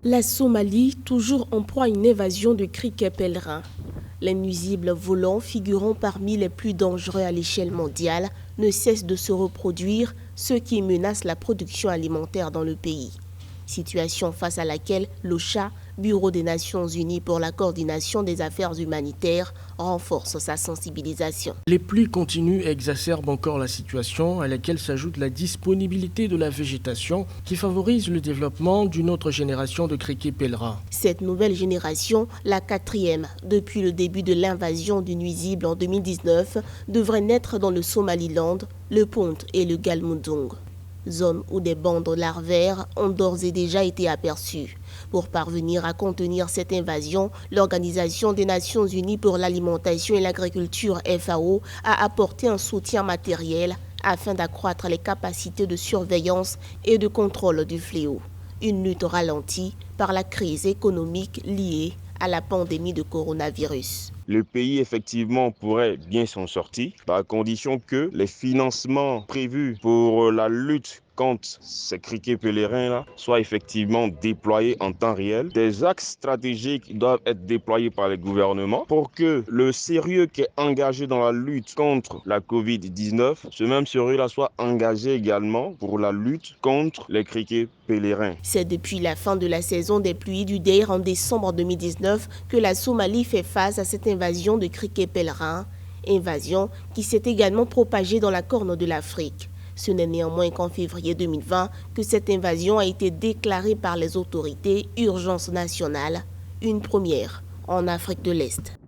La Somalie, toujours en proie à une évasion de criquets pèlerins. Les nuisibles volants, figurant parmi les plus dangereux à l'échelle mondiale, ne cessent de se reproduire, ce qui menace la production alimentaire dans le pays. Situation face à laquelle l'OCHA, Bureau des Nations Unies pour la coordination des affaires humanitaires, renforce sa sensibilisation. Les pluies continues exacerbent encore la situation à laquelle s'ajoute la disponibilité de la végétation qui favorise le développement d'une autre génération de criquets pèlerins. Cette nouvelle génération, la quatrième depuis le début de l'invasion du nuisible en 2019, devrait naître dans le Somaliland, le Punt et le Galmudug. Zones où des bandes larvaires ont d'ores et déjà été aperçues. Pour parvenir à contenir cette invasion, l'Organisation des Nations Unies pour l'alimentation et l'agriculture FAO a apporté un soutien matériel afin d'accroître les capacités de surveillance et de contrôle du fléau. Une lutte ralentie par la crise économique liée à la pandémie de coronavirus. Le pays, effectivement, pourrait bien s'en sortir, à condition que les financements prévus pour la lutte contre ces criquets pèlerins-là soient effectivement déployés en temps réel. Des axes stratégiques doivent être déployés par les gouvernements pour que le sérieux qui est engagé dans la lutte contre la Covid-19, ce même sérieux-là soit engagé également pour la lutte contre les criquets pèlerins. C'est depuis la fin de la saison des pluies du Deir en décembre 2019 que la Somalie fait face à cette invasion de criquets pèlerins, invasion qui s'est également propagée dans la Corne de l'Afrique. Ce n'est néanmoins qu'en février 2020 que cette invasion a été déclarée par les autorités urgence nationale, une première en Afrique de l'Est.